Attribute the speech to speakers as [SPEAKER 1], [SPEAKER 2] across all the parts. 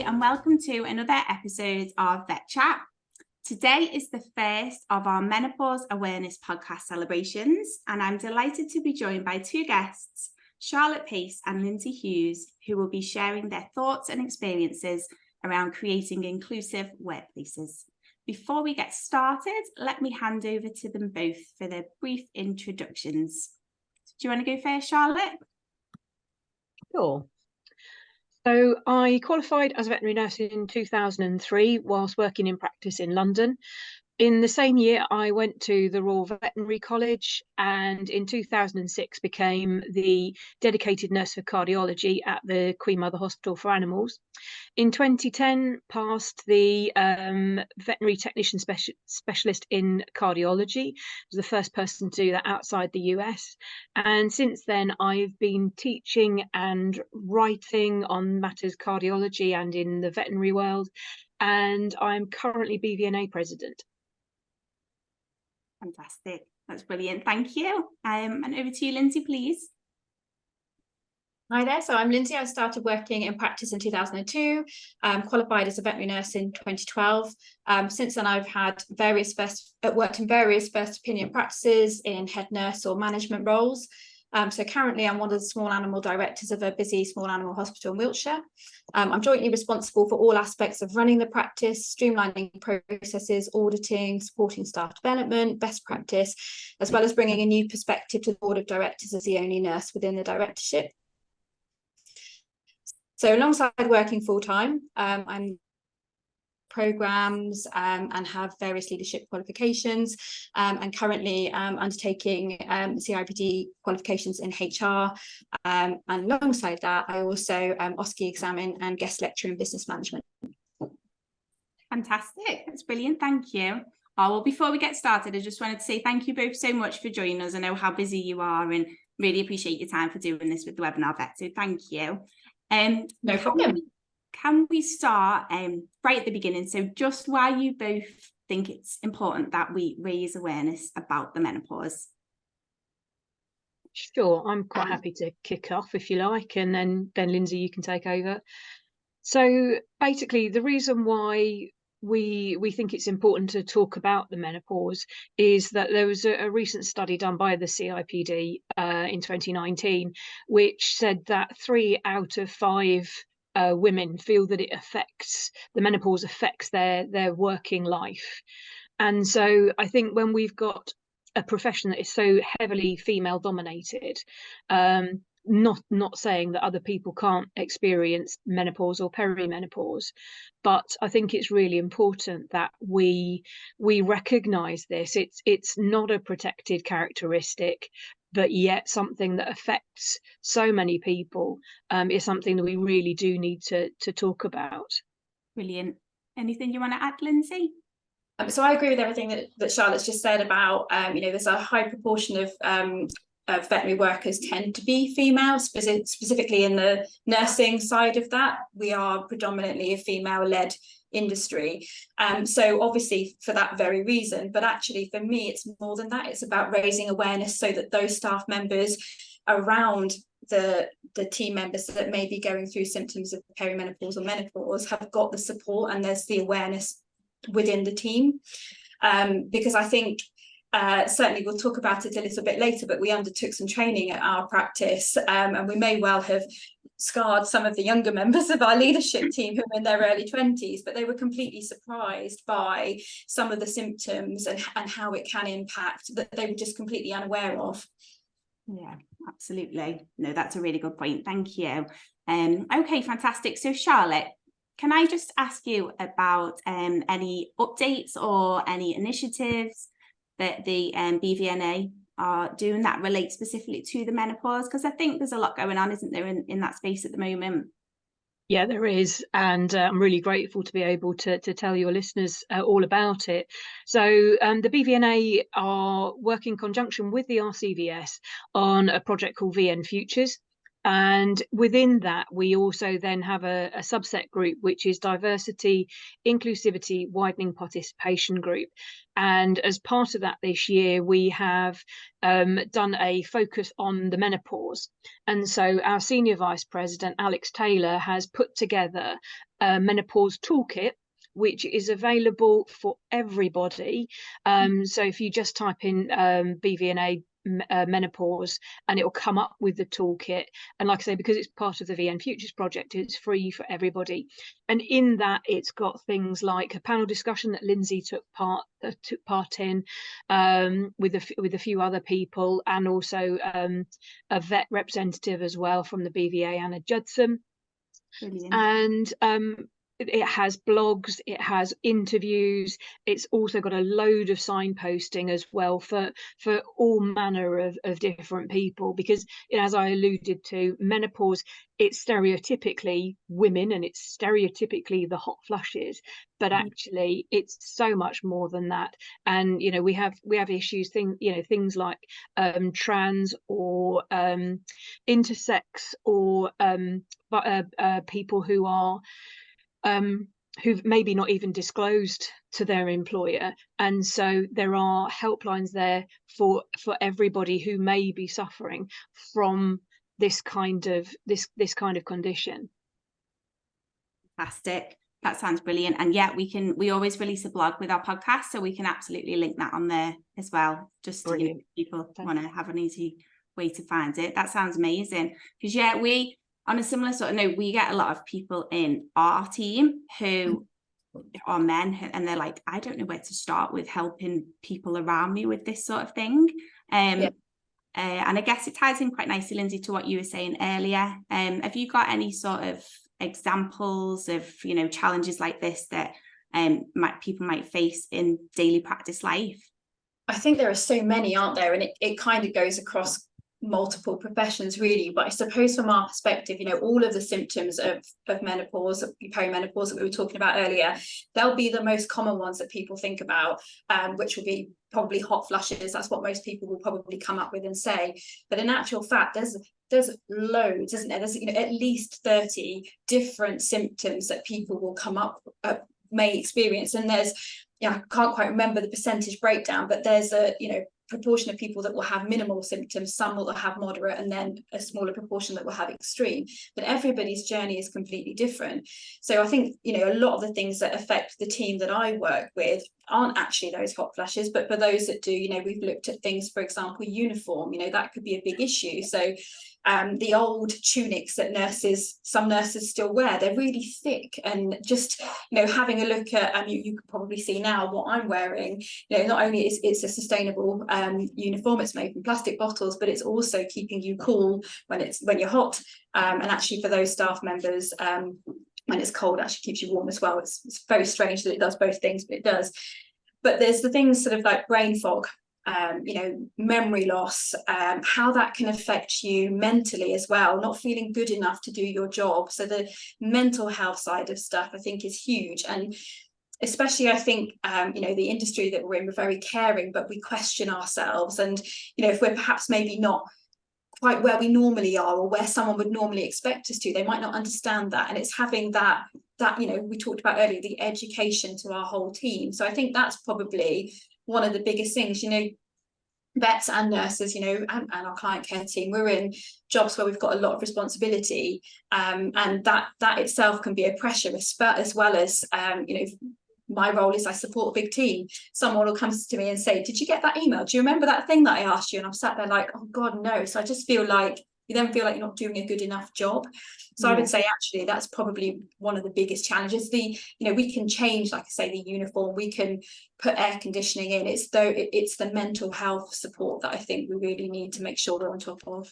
[SPEAKER 1] and welcome to another episode of VETchat. Today is the first of our Menopause Awareness podcast celebrations, and I'm delighted to be joined by two guests, Charlotte Pace and Lyndsay Hughes, who will be sharing their thoughts and experiences around creating inclusive workplaces. Before we get started, let me hand over to them both for their brief introductions. Do you want to go first, Charlotte?
[SPEAKER 2] Sure. So I qualified as a veterinary nurse in 2003 whilst working in practice in London. In the same year, I went to the Royal Veterinary College and in 2006 became the dedicated nurse for cardiology at the Queen Mother Hospital for Animals. In 2010, passed the veterinary technician specialist in cardiology. I was the first person to do that outside the US. And since then, I've been teaching and writing on matters cardiology and in the veterinary world. And I'm currently BVNA President.
[SPEAKER 1] Fantastic. That's brilliant. Thank you. And over to you, Lyndsay, please.
[SPEAKER 3] Hi there. So I'm Lyndsay. I started working in practice in 2002, qualified as a veterinary nurse in 2012. Since then, I've had worked in various first opinion practices in head nurse or management roles. So currently I'm one of the small animal directors of a busy small animal hospital in Wiltshire. I'm jointly responsible for all aspects of running the practice, streamlining processes, auditing, supporting staff development, best practice, as well as bringing a new perspective to the board of directors as the only nurse within the directorship. So alongside working full-time, I'm programs and have various leadership qualifications and currently undertaking CIPD qualifications in HR, and alongside that I also OSCE examine and guest lecture in business management.
[SPEAKER 1] Fantastic, that's brilliant, thank you. Oh, well, before we get started, I just wanted to say thank you both so much for joining us. I know how busy you are and really appreciate your time for doing this with the webinar vet, so thank you.
[SPEAKER 3] No problem.
[SPEAKER 1] Can we start right at the beginning? So just why you both think it's important that we raise awareness about the menopause?
[SPEAKER 2] Sure, I'm quite happy to kick off if you like, and then Lyndsay, you can take over. So basically, the reason why we think it's important to talk about the menopause is that there was a recent study done by the CIPD in 2019, which said that 3 out of 5 women feel that the menopause affects their working life. And so I think when we've got a profession that is so heavily female dominated, not saying that other people can't experience menopause or perimenopause, but I think it's really important that we recognize this. It's not a protected characteristic, but yet something that affects so many people is something that we really do need to talk about.
[SPEAKER 1] Brilliant. Anything you want to add, Lyndsay?
[SPEAKER 3] So I agree with everything that Charlotte's just said about, there's a high proportion of veterinary workers tend to be female, specifically in the nursing side of that. We are predominantly a female-led industry. So obviously for that very reason, but actually for me, it's more than that. It's about raising awareness so that those staff members around the team members that may be going through symptoms of perimenopause or menopause have got the support and there's the awareness within the team. Because I think certainly we'll talk about it a little bit later, but we undertook some training at our practice and we may well have scarred some of the younger members of our leadership team who are in their early 20s, but they were completely surprised by some of the symptoms and how it can impact that they were just completely unaware of.
[SPEAKER 1] Yeah, absolutely. No, that's a really good point. Thank you. Okay, fantastic. So Charlotte, can I just ask you about any updates or any initiatives that the BVNA are doing that relate specifically to the menopause? Because I think there's a lot going on, isn't there, in that space at the moment?
[SPEAKER 2] Yeah, there is, and I'm really grateful to be able to tell your listeners all about it. So the BVNA are working in conjunction with the RCVS on a project called VN Futures. And within that, we also then have a subset group, which is diversity, inclusivity, widening participation group. And as part of that this year, we have done a focus on the menopause. And so our Senior Vice President, Alex Taylor, has put together a menopause toolkit, which is available for everybody. So if you just type in BVNA menopause, and it will come up with the toolkit, and like I say, because it's part of the VN Futures project, it's free for everybody. And in that, it's got things like a panel discussion that Lyndsay took part in with a few other people, and also a vet representative as well from the BVA, Anna Judson.
[SPEAKER 1] Brilliant.
[SPEAKER 2] And it has blogs, it has interviews, it's also got a load of signposting as well for all manner of different people, because, you know, as I alluded to, menopause, it's stereotypically women and it's stereotypically the hot flushes, but actually it's so much more than that. And, you know, we have issues, things like trans or intersex, or people who are who've maybe not even disclosed to their employer. And so there are helplines there for everybody who may be suffering from this kind of condition.
[SPEAKER 1] Fantastic. That sounds brilliant. And yeah, we always release a blog with our podcast, so we can absolutely link that on there as well, just to give people want to have an easy way to find it. That sounds amazing. Because yeah, on a similar sort of note, we get a lot of people in our team who are men, and they're like, I don't know where to start with helping people around me with this sort of thing. And I guess it ties in quite nicely, Lyndsay, to what you were saying earlier. Have you got any sort of examples of, you know, challenges like this that people might face in daily practice life?
[SPEAKER 3] I think there are so many, aren't there? And it kind of goes across multiple professions really, but I suppose from our perspective, you know, all of the symptoms of menopause, perimenopause that we were talking about earlier, they'll be the most common ones that people think about, which will be probably hot flushes. That's what most people will probably come up with and say. But in actual fact, there's loads, isn't there? There's, you know, at least 30 different symptoms that people will come up may experience, and there's, I can't quite remember the percentage breakdown, but there's a, you know, proportion of people that will have minimal symptoms, some will have moderate, and then a smaller proportion that will have extreme. But everybody's journey is completely different. So I think, you know, a lot of the things that affect the team that I work with aren't actually those hot flushes, but for those that do, you know, we've looked at things, for example, uniform, you know, that could be a big issue. So the old tunics that some nurses still wear, they're really thick, and just, you know, having a look at, you can probably see now what I'm wearing, you know, not only is it's a sustainable uniform, it's made from plastic bottles, but it's also keeping you cool when you're hot, and actually for those staff members, when it's cold, actually keeps you warm as well. It's very strange that it does both things, but it does. But there's the things sort of like brain fog, you know, memory loss, how that can affect you mentally as well, not feeling good enough to do your job. So the mental health side of stuff, I think, is huge. And especially, I think, you know, the industry that we're in, we're very caring, but we question ourselves. And, you know, if we're perhaps maybe not quite where we normally are, or where someone would normally expect us to, they might not understand that. And it's having that, you know, we talked about earlier, the education to our whole team. So I think that's probably one of the biggest things, you know, vets and nurses, you know, and our client care team, we're in jobs where we've got a lot of responsibility, and that itself can be a pressure, as well as, you know, my role is I support a big team. Someone will come to me and say, did you get that email? Do you remember that thing that I asked you? And I'm sat there like, oh God, no. So I just feel like, you then feel like you're not doing a good enough job. So I would say actually that's probably one of the biggest challenges. You know, we can change, like I say, the uniform, we can put air conditioning in. It's the mental health support that I think we really need to make sure we're on top of.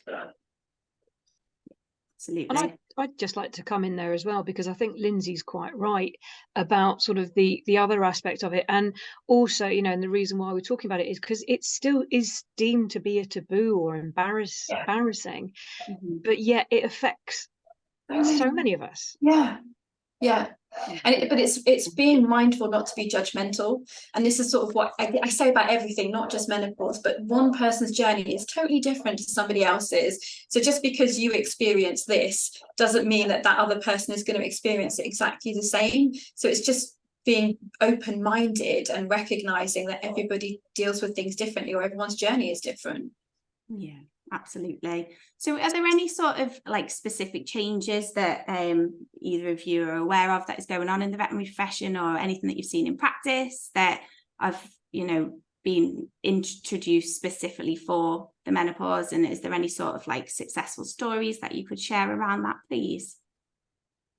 [SPEAKER 1] Absolutely.
[SPEAKER 2] And I'd just like to come in there as well, because I think Lyndsay's quite right about sort of the other aspect of it. And also, you know, and the reason why we're talking about it is because it still is deemed to be a taboo or embarrassing, but yet it affects so many of us.
[SPEAKER 3] Yeah, But it's being mindful not to be judgmental. And this is sort of what I say about everything, not just menopause, but one person's journey is totally different to somebody else's. So just because you experience this doesn't mean that other person is going to experience it exactly the same. So it's just being open-minded and recognizing that everybody deals with things differently, or everyone's journey is different.
[SPEAKER 1] Yeah, absolutely. So are there any sort of like specific changes that either of you are aware of that is going on in the veterinary profession, or anything that you've seen in practice that have, you know, been introduced specifically for the menopause? And is there any sort of like successful stories that you could share around that, please?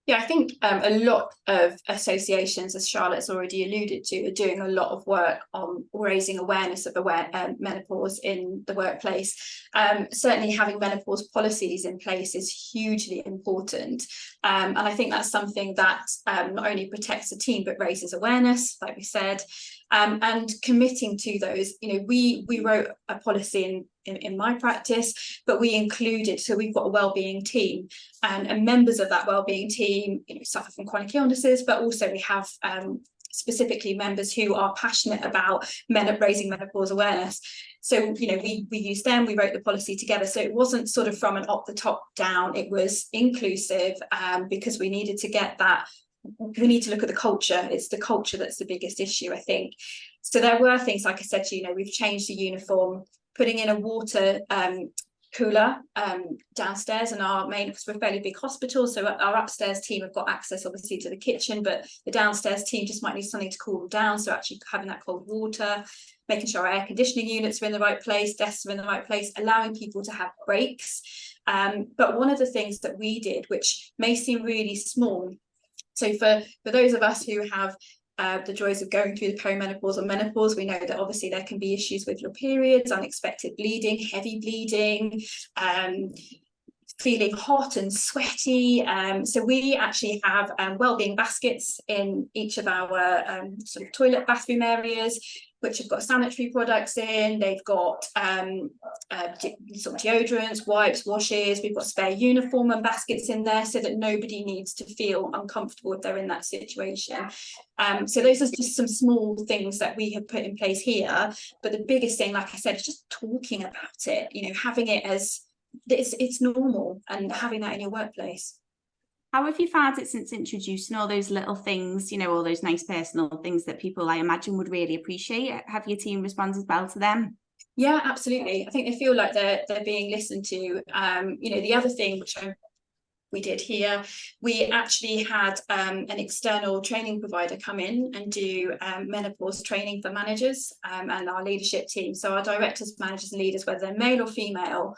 [SPEAKER 3] Yeah, I think a lot of associations, as Charlotte's already alluded to, are doing a lot of work on raising awareness of menopause in the workplace. Certainly having menopause policies in place is hugely important. And I think that's something that not only protects the team, but raises awareness, like we said, and committing to those. You know, we wrote a policy in my practice, but we included, so we've got a wellbeing team, and members of that wellbeing team, you know, suffer from chronic illnesses, but also we have specifically members who are passionate about raising menopause awareness. So, you know, we used them, we wrote the policy together. So it wasn't sort of from an up the top down, it was inclusive, because we needed to get that. We need to look at the culture. It's the culture that's the biggest issue, I think. So there were things, like I said to you, we've changed the uniform, putting in a water cooler downstairs in our main, because we're a fairly big hospital, so our upstairs team have got access obviously to the kitchen, but the downstairs team just might need something to cool them down. So actually having that cold water, making sure our air conditioning units are in the right place, desks are in the right place, allowing people to have breaks. But one of the things that we did, which may seem really small, so for those of us who have the joys of going through the perimenopause or menopause, we know that obviously there can be issues with your periods, unexpected bleeding, heavy bleeding, feeling hot and sweaty. So we actually have wellbeing baskets in each of our sort of toilet bathroom areas, which have got sanitary products in. They've got sort of deodorants, wipes, washes. We've got spare uniform and baskets in there, so that nobody needs to feel uncomfortable if they're in that situation. So those are just some small things that we have put in place here. But the biggest thing, like I said, is just talking about it. You know, having it as it's normal, and having that in your workplace.
[SPEAKER 1] How have you found it since introducing all those little things, you know, all those nice personal things that people, I imagine, would really appreciate? Have your team responded well to them?
[SPEAKER 3] Yeah, absolutely. I think they feel like they're being listened to. You know, the other thing which we did here, we actually had an external training provider come in and do menopause training for managers and our leadership team. So our directors, managers and leaders, whether they're male or female,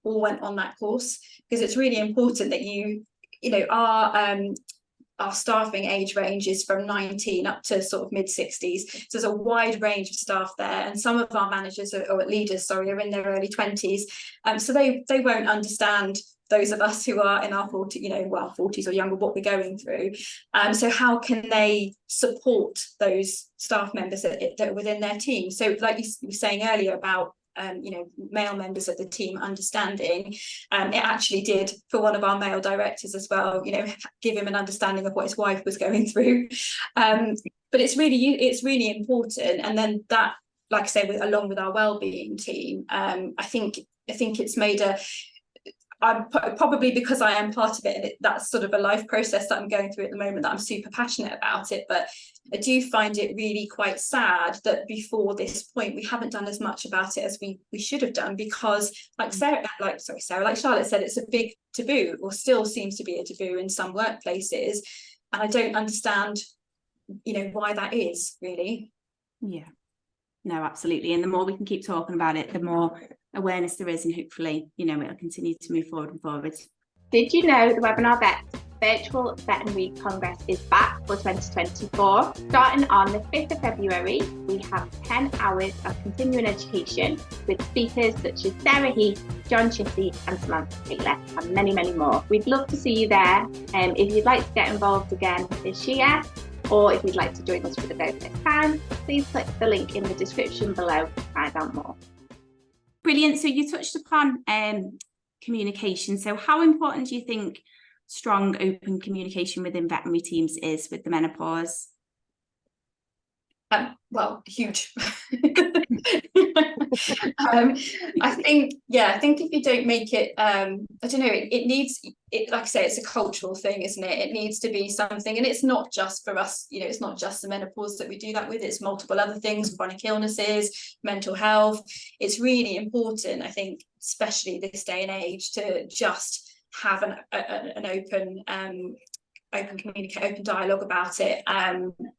[SPEAKER 3] all went on that course, because it's really important that you know, our staffing age range is from 19 up to sort of mid-60s. So there's a wide range of staff there, and some of our managers or leaders, sorry, are in their early 20s. So they won't understand those of us who are in our 40s or younger, what we're going through. So how can they support those staff members that are within their team? So like you were saying earlier about you know, male members of the team understanding, it actually did for one of our male directors as well, you know, give him an understanding of what his wife was going through. But it's really important. And then that, like I say, along with our wellbeing team, I think it's made I'm probably, because I am part of it, and that's sort of a life process that I'm going through at the moment, that I'm super passionate about it. But I do find it really quite sad that before this point we haven't done as much about it as we should have done, because like Charlotte said, it's a big taboo, or still seems to be a taboo in some workplaces, and I don't understand, you know, why that is, really.
[SPEAKER 1] Yeah, no, absolutely. And the more we can keep talking about it, the more awareness there is, and hopefully, you know, it'll continue to move forward and forward. Did you know the Webinar Vet Virtual Veterinary Congress is back for 2024? Starting on the 5th of February, we have 10 hours of continuing education with speakers such as Sarah Heath, John Chissy and Samantha Taylor, and many, many more. We'd love to see you there. If you'd like to get involved again this year, or if you'd like to join us for the very first time, please click the link in the description below to find out more. Brilliant. So you touched upon communication. So how important do you think strong open communication within veterinary teams is with the menopause?
[SPEAKER 3] Well, huge. I think if you don't make it, I don't know, it needs, like I say, it's a cultural thing, isn't it? It needs to be something, and it's not just for us, you know, it's not just the menopause that we do that with, it's multiple other things, chronic illnesses, mental health. It's really important, I think, especially this day and age, to just have an open dialogue about it.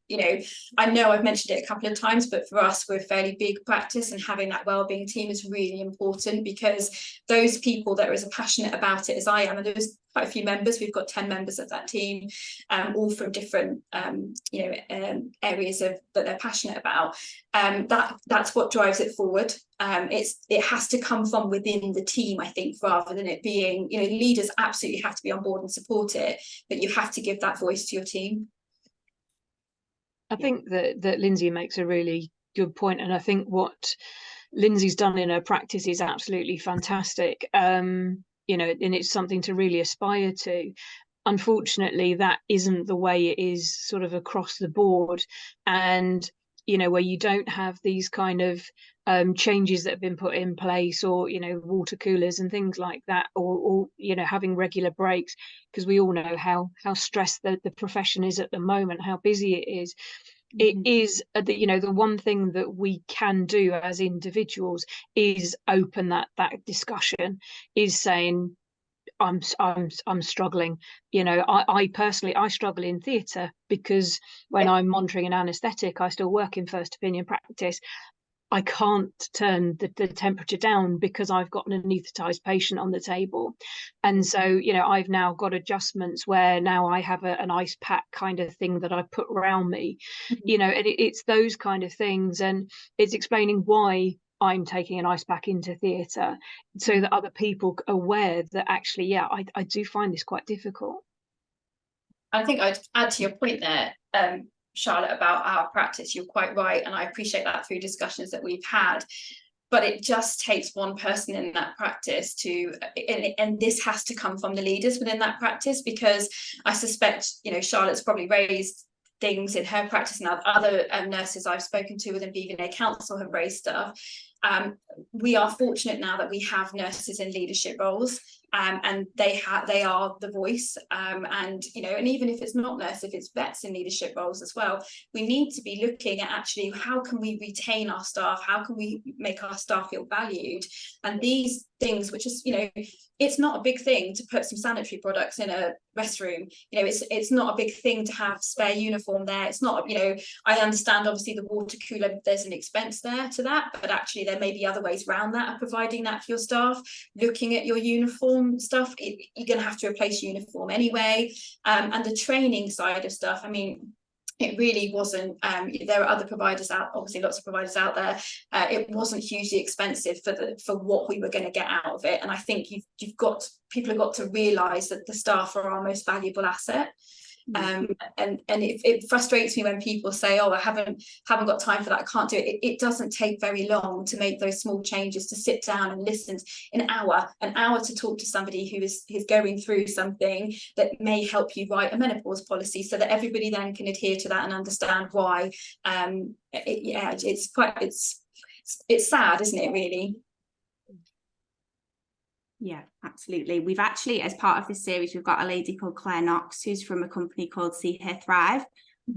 [SPEAKER 3] You know, I know I've mentioned it a couple of times, but for us, we're a fairly big practice, and having that wellbeing team is really important, because those people that are as passionate about it as I am, and there's quite a few members, we've got 10 members of that team, all from different areas that they're passionate about. That's what drives it forward. It has to come from within the team, I think, rather than it being, you know, leaders absolutely have to be on board and support it, but you have to give that voice to your team.
[SPEAKER 2] I think that Lyndsay makes a really good point, and I think what Lyndsay's done in her practice is absolutely fantastic. You know, and it's something to really aspire to. Unfortunately, that isn't the way it is sort of across the board, and you know, where you don't have these kind of changes that have been put in place, or you know, water coolers and things like that, or you know, having regular breaks, because we all know how stressed the profession is at the moment, how busy it is. It is you know, the one thing that we can do as individuals is open that discussion, is saying, I'm struggling. You know, I personally struggle in theatre, because when I'm monitoring an anaesthetic, I still work in first opinion practice. I can't turn the temperature down because I've got an anaesthetised patient on the table. And so, you know, I've now got adjustments where now I have an ice pack kind of thing that I put around me, you know, and it's those kind of things. And it's explaining why I'm taking an ice pack into theatre, so that other people are aware that actually, yeah, I do find this quite difficult.
[SPEAKER 3] I think I'd add to your point there, Charlotte, about our practice. You're quite right, and I appreciate that through discussions that we've had, but it just takes one person in that practice to, and this has to come from the leaders within that practice, because I suspect, you know, Charlotte's probably raised things in her practice, and other nurses I've spoken to within BVNA Council have raised stuff. We are fortunate now that we have nurses in leadership roles, and they are the voice, and you know, and even if it's not nurse, if it's vets in leadership roles as well, we need to be looking at actually how can we retain our staff, how can we make our staff feel valued, and these things, which is, you know, it's not a big thing to put some sanitary products in a restroom, you know, it's not a big thing to have spare uniform there. It's not, you know, I understand obviously the water cooler, there's an expense there to that, but actually there may be other ways around that of providing that for your staff. Looking at your uniform stuff, you're going to have to replace uniform anyway, and the training side of stuff, I mean, it really wasn't, there are other providers out, obviously lots of providers out there, it wasn't hugely expensive for what we were going to get out of it. And I think people have got to realise that the staff are our most valuable asset. And it frustrates me when people say, oh, I haven't got time for that, I can't do it. It doesn't take very long to make those small changes, to sit down and listen. An hour to talk to somebody who is going through something that may help you write a menopause policy, so that everybody then can adhere to that and understand why. It's sad, isn't it, really?
[SPEAKER 1] Yeah, absolutely. We've actually, as part of this series, we've got a lady called Claire Knox, who's from a company called See Her Thrive,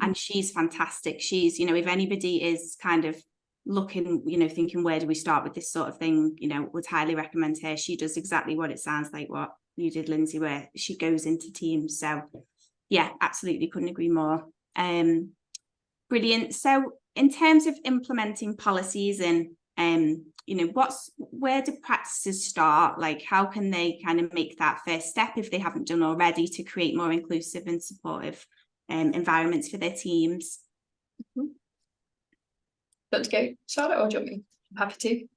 [SPEAKER 1] and she's fantastic. She's, you know, if anybody is kind of looking, you know, thinking, where do we start with this sort of thing, you know, would highly recommend her. She does exactly what it sounds like what you did, Lyndsay, where she goes into teams. So yeah, absolutely, couldn't agree more. Brilliant. So in terms of implementing policies and you know, where do practices start? Like, how can they kind of make that first step, if they haven't done already, to create more inclusive and supportive environments for their teams?
[SPEAKER 3] Want to go, Charlotte, or do you want me? I'm happy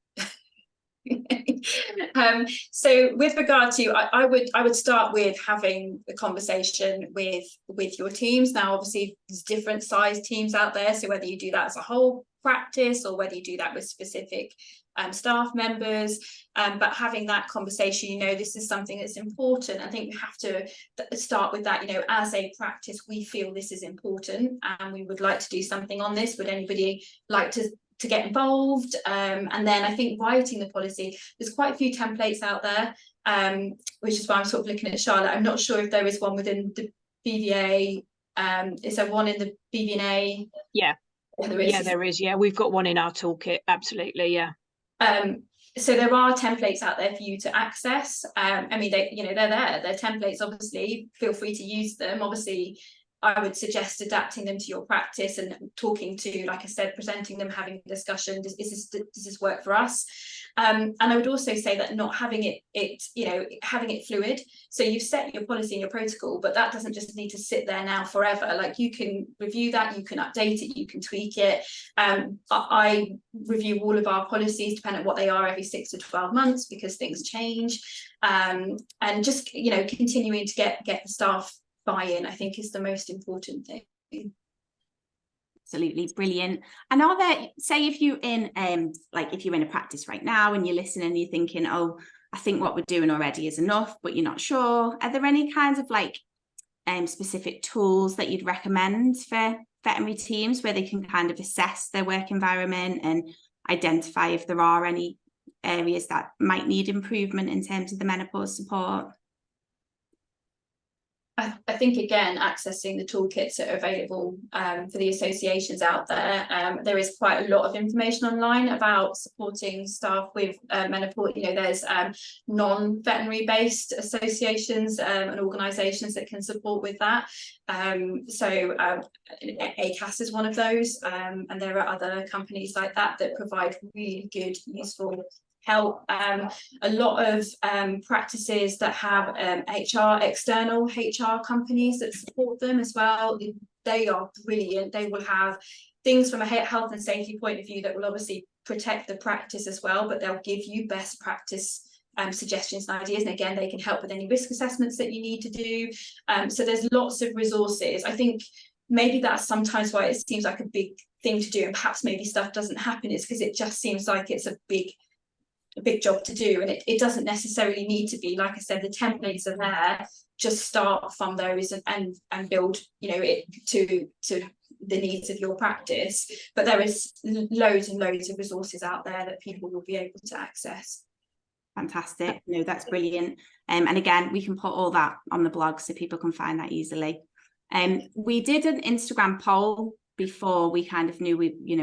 [SPEAKER 3] to. So with regard to, I would start with having the conversation with your teams. Now, obviously, there's different size teams out there, so whether you do that as a whole practice or whether you do that with specific staff members, but having that conversation, you know, this is something that's important. I think we have to start with that, you know, as a practice, we feel this is important and we would like to do something on this. Would anybody like to get involved? And then I think writing the policy, there's quite a few templates out there, which is why I'm sort of looking at Charlotte. I'm not sure if there is one within the BVA. Is there one in the BVNA?
[SPEAKER 2] Yeah. There is. Yeah, we've got one in our toolkit. Absolutely. Yeah.
[SPEAKER 3] So there are templates out there for you to access. I mean, they're there. They're templates, obviously. Feel free to use them. Obviously, I would suggest adapting them to your practice and talking to, like I said, presenting them, having a discussion. Does this work for us? And I would also say that not having having it fluid. So you've set your policy and your protocol, but that doesn't just need to sit there now forever. Like, you can review that, you can update it, you can tweak it. I review all of our policies, depending on what they are, every 6 to 12 months, because things change. And just, you know, continuing to get the staff buy-in, I think, is the most important thing.
[SPEAKER 1] Absolutely brilliant. And are there, say if you're in if you're in a practice right now and you're listening and you're thinking, oh, I think what we're doing already is enough, but you're not sure, are there any kinds of specific tools that you'd recommend for veterinary teams where they can kind of assess their work environment and identify if there are any areas that might need improvement in terms of the menopause support?
[SPEAKER 3] I think, again, accessing the toolkits that are available for the associations out there. There is quite a lot of information online about supporting staff with menopause. You know, there's non-veterinary based associations and organisations that can support with that. So ACAS is one of those, and there are other companies like that that provide really good, useful help. A lot of practices that have external HR companies that support them as well. They are brilliant. They will have things from a health and safety point of view that will obviously protect the practice as well, but they'll give you best practice suggestions and ideas, and again, they can help with any risk assessments that you need to do. So there's lots of resources. I think maybe that's sometimes why it seems like a big thing to do, and perhaps maybe stuff doesn't happen, is because it just seems like it's a big job to do, and it doesn't necessarily need to be. Like I said, the templates are there. Just start from those and build, you know, it to the needs of your practice. But there is loads and loads of resources out there that people will be able to access.
[SPEAKER 1] Fantastic. No, that's brilliant. And again, we can put all that on the blog so people can find that easily. We did an Instagram poll before we kind of knew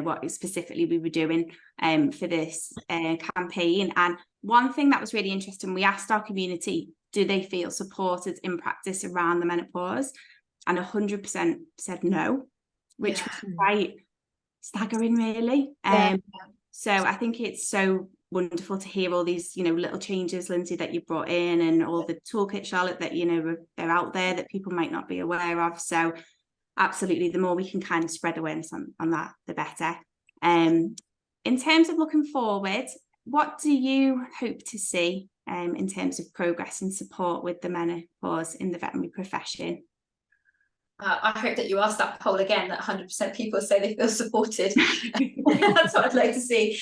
[SPEAKER 1] what specifically we were doing for this campaign. And one thing that was really interesting, we asked our community, do they feel supported in practice around the menopause? And 100% said no, which was quite staggering, really. So I think it's so wonderful to hear all these, little changes, Lyndsay, that you brought in, and all the toolkit, Charlotte, that, they're out there that people might not be aware of. So absolutely, the more we can kind of spread awareness on that, the better. In terms of looking forward, what do you hope to see in terms of progress and support with the menopause in the veterinary profession?
[SPEAKER 3] I hope that you ask that poll again, that 100% people say they feel supported. That's what I'd like to see.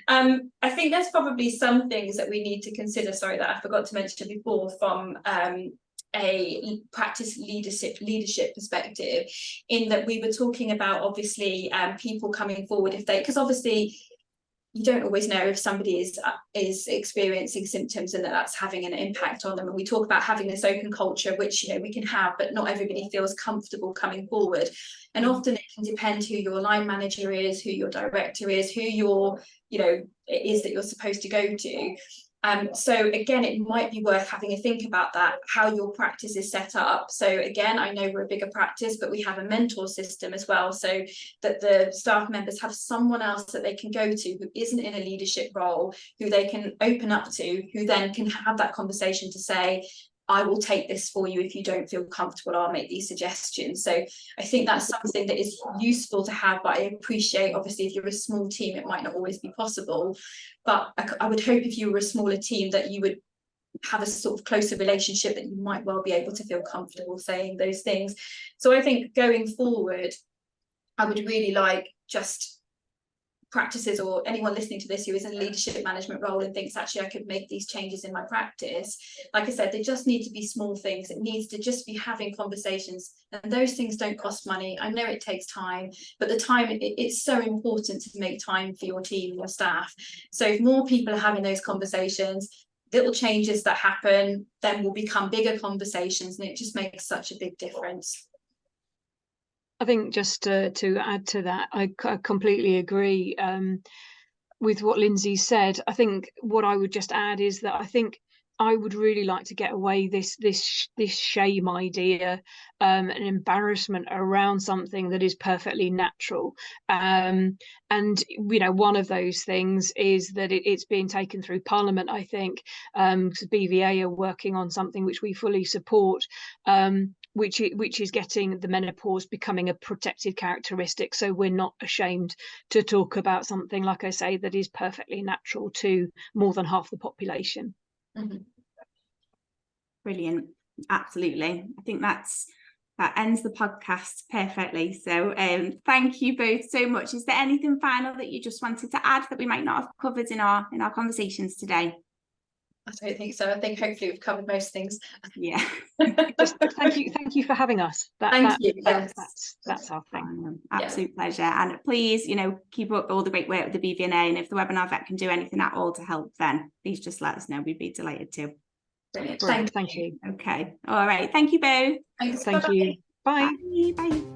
[SPEAKER 3] I think there's probably some things that we need to consider, that I forgot to mention before, from a practice leadership perspective, in that we were talking about, obviously, people coming forward because obviously you don't always know if somebody is experiencing symptoms and that's having an impact on them. And we talk about having this open culture, which we can have, but not everybody feels comfortable coming forward. And often it can depend who your line manager is, who your director is, who your it is that you're supposed to go to. So again, it might be worth having a think about that, how your practice is set up. So again, I know we're a bigger practice, but we have a mentor system as well, so that the staff members have someone else that they can go to who isn't in a leadership role, who they can open up to, who then can have that conversation to say, I will take this for you. If you don't feel comfortable, I'll make these suggestions. So I think that's something that is useful to have, but I appreciate, obviously, if you're a small team, it might not always be possible. But I would hope if you were a smaller team that you would have a sort of closer relationship, that you might well be able to feel comfortable saying those things. So I think going forward, I would really like just practices, or anyone listening to this who is in a leadership management role and thinks actually I could make these changes in my practice, like I said, they just need to be small things. It needs to just be having conversations, and those things don't cost money. I know it takes time, but the time, it's so important to make time for your team and your staff. So if more people are having those conversations, little changes that happen then will become bigger conversations, and it just makes such a big difference.
[SPEAKER 2] I think just to add to that, I completely agree with what Lyndsay said. I think what I would just add is that I think I would really like to get away this shame idea, an embarrassment around something that is perfectly natural. And you know, one of those things is that it's being taken through Parliament, I think, because BVA are working on something which we fully support, which is getting the menopause becoming a protected characteristic, so we're not ashamed to talk about something, like I say, that is perfectly natural to more than half the population.
[SPEAKER 3] Mm-hmm.
[SPEAKER 1] Brilliant. Absolutely. I think that ends the podcast perfectly. So thank you both so much. Is there anything final that you just wanted to add that we might not have covered in our conversations today?
[SPEAKER 3] I don't think so. I think hopefully we've covered most things.
[SPEAKER 1] Yeah.
[SPEAKER 2] Just thank you for having us.
[SPEAKER 3] Thank you. Yes.
[SPEAKER 2] That's our thing.
[SPEAKER 1] Absolute pleasure. And please, you know, keep up all the great work with the BVNA, and if the webinar vet can do anything at all to help, then please just let us know. We'd be delighted to.
[SPEAKER 3] Brilliant.
[SPEAKER 2] Thank you.
[SPEAKER 1] Okay. All right. Thank you both.
[SPEAKER 3] Thanks.
[SPEAKER 2] Thank you. Bye.
[SPEAKER 1] Bye. Bye.